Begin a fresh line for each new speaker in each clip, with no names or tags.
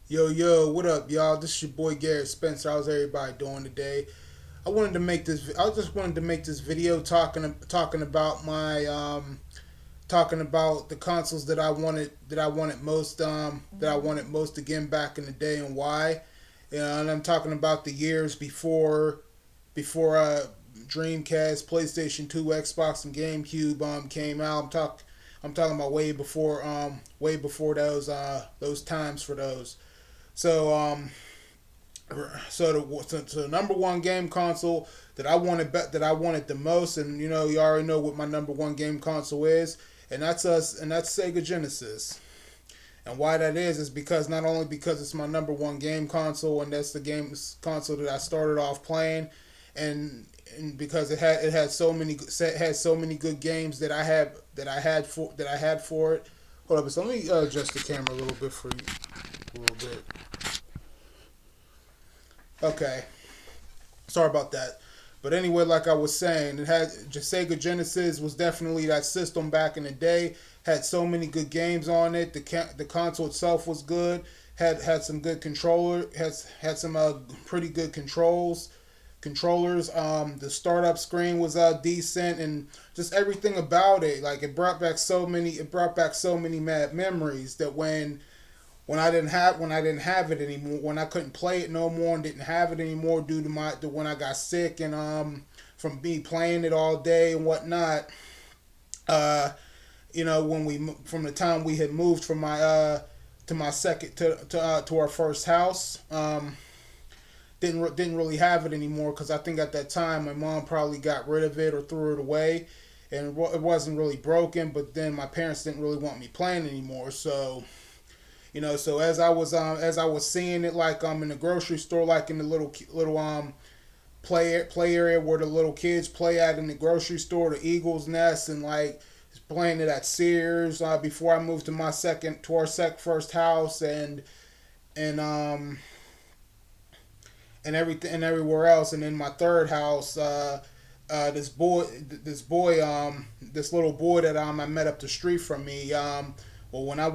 Yo, yo, what up, y'all? This is your boy Garrett Spencer. How's everybody doing today? I just wanted to make this video talking about my talking about the consoles that I wanted most again back in the day and why. And I'm talking about the years before Dreamcast, PlayStation 2, Xbox, and GameCube came out. I'm talking about way before those times for those. So the number one game console that I wanted the most, and you already know what my number one game console is, and that's Sega Genesis. And why that is because not only because it's my number one game console, and that's the game console that I started off playing, and because it had so many good games that I had for it. Hold up, so let me adjust the camera a little bit for you, a little bit. Okay, sorry about that. But anyway, like I was saying, it had Sega Genesis was definitely that system back in the day. Had so many good games on it. The console itself was good. Had some good had some pretty good controllers. The startup screen was decent, and just everything about it. Like it brought back so many mad memories that when I didn't have it anymore, when I couldn't play it no more and didn't have it anymore due to when I got sick and from me playing it all day and whatnot. Uh, when we from the time we had moved from my to my second to our first house, didn't really have it anymore because I think at that time my mom probably got rid of it or threw it away, and it wasn't really broken. But then my parents didn't really want me playing anymore, so so as I was seeing it like in the grocery store, like in the little play area where the little kids play at in the grocery store, the Eagles Nest, and like playing it at Sears before I moved to our first house, and and everything and everywhere else, and in my third house. This little boy that I met up the street from me. Well, when I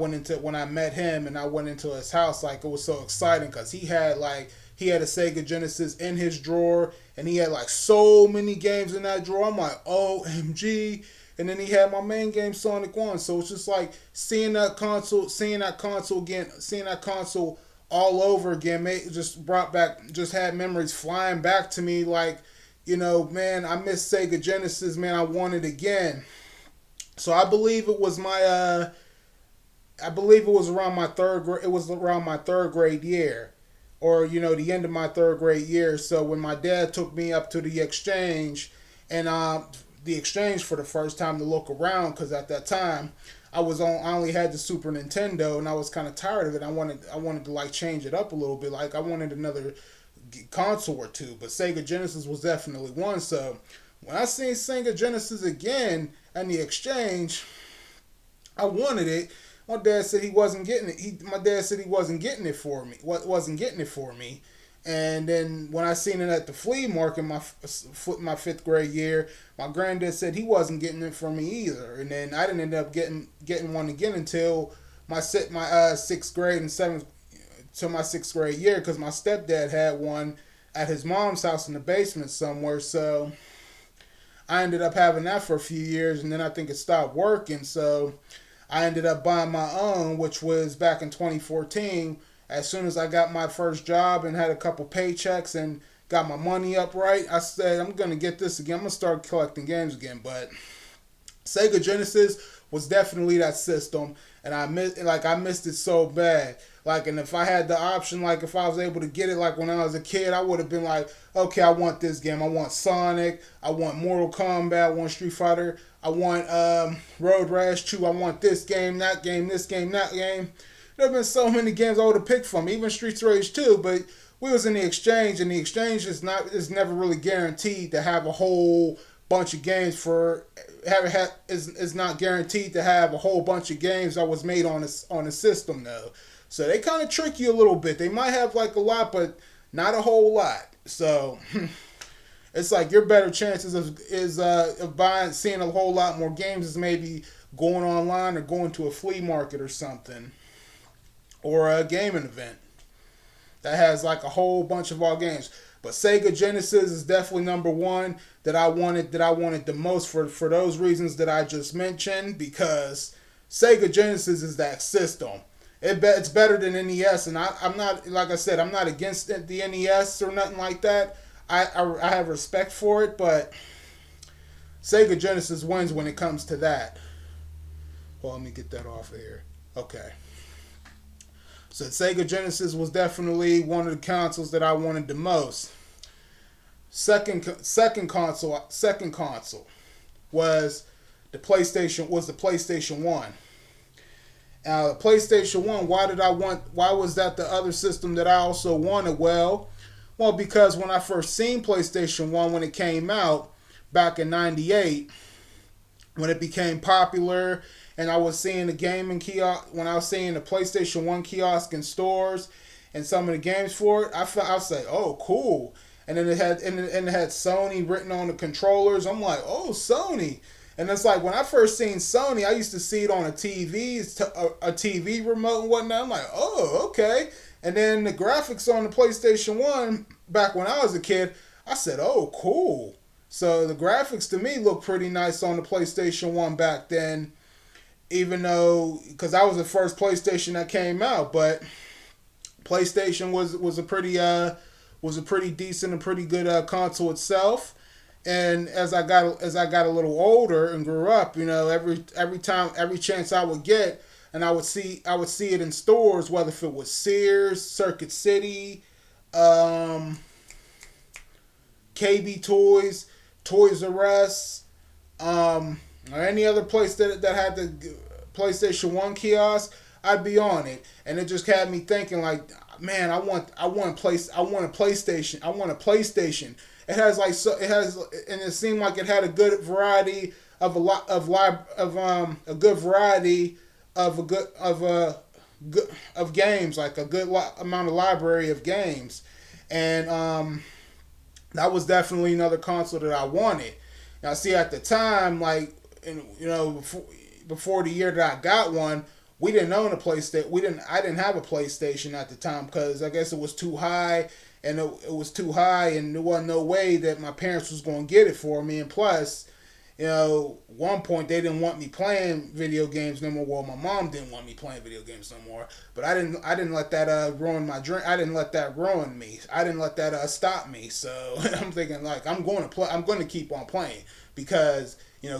met him and I went into his house, like it was so exciting because he had a Sega Genesis in his drawer, and he had like so many games in that drawer. I'm like, OMG. And then he had my main game Sonic One, so it's just like seeing that console all over again. Just had memories flying back to me. Like, man, I miss Sega Genesis, man. I want it again. So I believe it was around my third grade year, or the end of my third grade year. So when my dad took me up to and the exchange for the first time to look around, because at that time I only had the Super Nintendo, and I was kind of tired of it. I wanted to like change it up a little bit. Like I wanted another console or two, but Sega Genesis was definitely one. So when I seen Sega Genesis again and the exchange, I wanted it. My dad said he wasn't getting it. My dad said he wasn't getting it for me. What wasn't getting it for me. And then when I seen it at the flea market my fifth grade year, my granddad said he wasn't getting it for me either. And then I didn't end up getting one again until my sixth grade and seventh to my sixth grade year, because my stepdad had one at his mom's house in the basement somewhere. So I ended up having that for a few years, and then I think it stopped working. So I ended up buying my own, which was back in 2014. As soon as I got my first job and had a couple paychecks and got my money up right, I said I'm gonna get this again. I'm gonna start collecting games again. But Sega Genesis was definitely that system, and I missed it so bad. Like, and if I had the option, like if I was able to get it, like when I was a kid, I would have been like, okay, I want this game. I want Sonic. I want Mortal Kombat. I want Street Fighter. I want Road Rash 2. I want this game, that game, this game, that game. There have been so many games I would have picked from, even Streets Rage 2, but we was in the exchange, and the exchange is never really guaranteed to have a whole bunch of games for is not guaranteed to have a whole bunch of games that was made on a system though. So they kind of trick you a little bit. They might have like a lot, but not a whole lot. So it's like your better chances of buying seeing a whole lot more games is maybe going online or going to a flea market or something, or a gaming event. that has like a whole bunch of all games. But Sega Genesis is definitely number one that I wanted the most for those reasons that I just mentioned, because Sega Genesis is that system. It's better than NES, and I'm not, like I said, I'm not against the NES or nothing like that. I have respect for it, but Sega Genesis wins when it comes to that. Well, let me get that off of here. Okay. So Sega Genesis was definitely one of the consoles that I wanted the most. Second console was the PlayStation 1. The PlayStation 1, why was that the other system that I also wanted? Well, because when I first seen PlayStation 1 when it came out back in 98, when it became popular, and I was seeing the gaming kiosk, when I was seeing the PlayStation 1 kiosk in stores and some of the games for it, I was like, oh, cool. And then it had Sony written on the controllers. I'm like, oh, Sony. And it's like, when I first seen Sony, I used to see it on a TV remote and whatnot. I'm like, oh, okay. And then the graphics on the PlayStation 1, back when I was a kid, I said, oh, cool. So the graphics to me looked pretty nice on the PlayStation 1 back then, even though, because that was the first PlayStation that came out. But PlayStation was a pretty decent and pretty good console itself. And as I got a little older and grew up, every chance I would get, and I would see it in stores, whether if it was Sears, Circuit City, KB Toys, Toys R Us, or any other place that had the PlayStation 1 kiosk, I'd be on it. And it just had me thinking, like, man, I want a PlayStation. I want a PlayStation. It has and it seemed like it had a good variety of of games, like a good amount of library of games, and that was definitely another console that I wanted. Now, see, at the time, like, before the year that I got one, we didn't own a PlayStation. I didn't have a PlayStation at the time, because I guess it was too high, and it was too high, and there wasn't no way that my parents was going to get it for me. And plus, one point they didn't want me playing video games no more. Well, my mom didn't want me playing video games no more. But I didn't let that ruin my dream. I didn't let that ruin me. I didn't let that stop me. So I'm thinking, like, I'm going to play. I'm going to keep on playing, because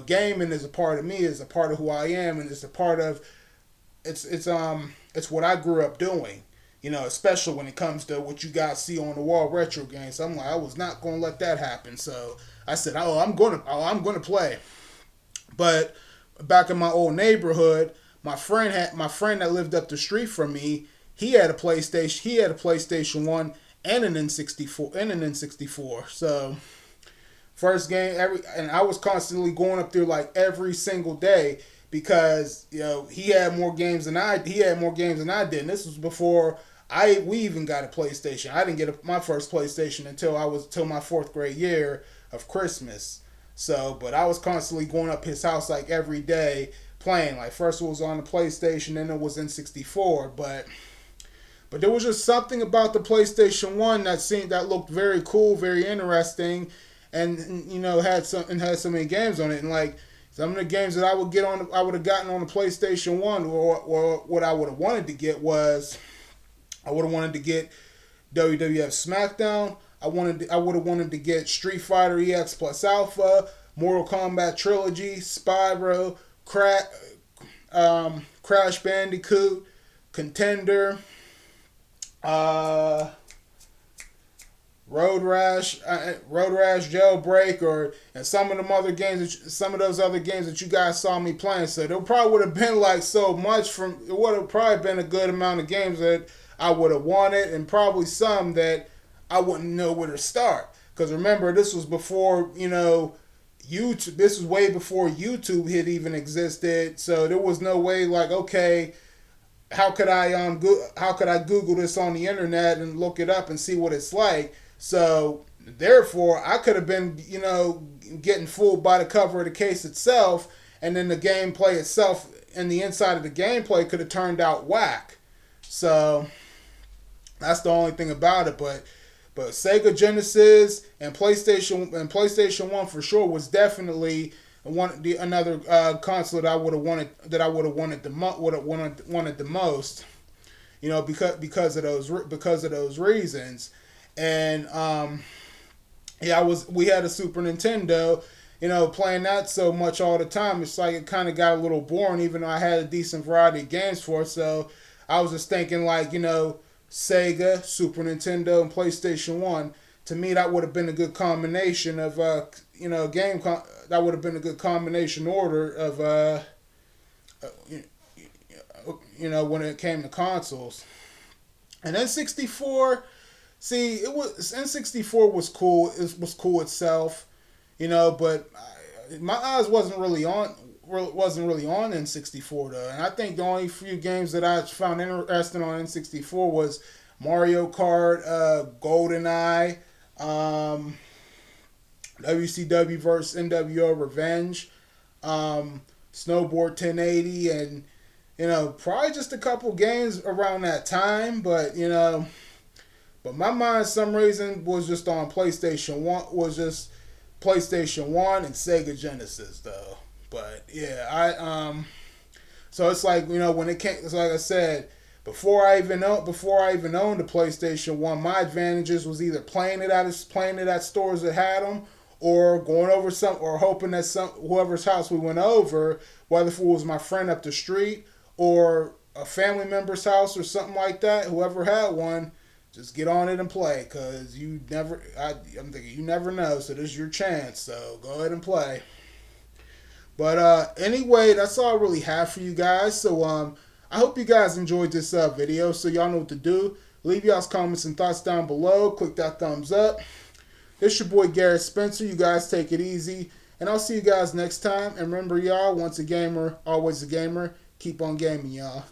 gaming is a part of me, is a part of who I am, and it's a part of it's what I grew up doing. Especially when it comes to what you guys see on the wall, retro games. So I'm like, I was not going to let that happen. So I said, I'm going to play. But back in my old neighborhood, my friend that lived up the street from me, he had a PlayStation 1 and an N64. So first game and I was constantly going up there like every single day, because he had more games than I did. And this was before we even got a PlayStation. I didn't get my first PlayStation until my 4th grade year of Christmas. So, but I was constantly going up his house like every day playing. Like, first it was on the PlayStation, then it was N64. But there was just something about the PlayStation 1 that looked very cool, very interesting, and had so many games on it. And like, some of the games that I would have gotten on the PlayStation 1, or what I would have wanted to get was, I would have wanted to get WWF SmackDown. I would have wanted to get Street Fighter EX Plus Alpha, Mortal Kombat Trilogy, Spyro, Crash Bandicoot, Contender, Road Rash Jailbreak, and some of those other games that you guys saw me playing. So there probably would have been like so much it would have probably been a good amount of games that I would have wanted, and probably some that I wouldn't know where to start. Because remember, this was before YouTube. This was way before YouTube had even existed. So there was no way, like, okay, how could I Google this on the internet and look it up and see what it's like? So therefore, I could have been getting fooled by the cover of the case itself, and then the gameplay itself and the inside of the gameplay could have turned out whack. So That's the only thing about it. But Sega Genesis and PlayStation One for sure was definitely another console that I would have wanted, wanted the most. You know, because of those reasons. And yeah, we had a Super Nintendo. You know, playing that so much all the time, it's like it kind of got a little boring. Even though I had a decent variety of games for it, so I was just thinking like, Sega, Super Nintendo, and PlayStation One. To me, that would have been a good combination of that would have been a good combination order of when it came to consoles. And N64, see, N64 was cool. It was cool itself, but my eyes wasn't really on N64 though. And I think the only few games that I found interesting on N64 was Mario Kart, GoldenEye, WCW versus NWO Revenge, Snowboard 1080, and probably just a couple games around that time. But my mind, some reason, was just on PlayStation One. Was just PlayStation One and Sega Genesis though. But yeah, so it's like when it came, it's like I said, before I even owned the PlayStation One, my advantages was either playing it at stores that had them, or going over or hoping that whoever's house we went over, whether if it was my friend up the street or a family member's house or something like that, whoever had one, just get on it and play, cause I'm thinking you never know, so this is your chance, so go ahead and play. But anyway, that's all I really have for you guys. So I hope you guys enjoyed this video. So y'all know what to do. Leave y'all's comments and thoughts down below. Click that thumbs up. This your boy Garrett Spencer. You guys take it easy. And I'll see you guys next time. And remember, y'all, once a gamer, always a gamer. Keep on gaming, y'all.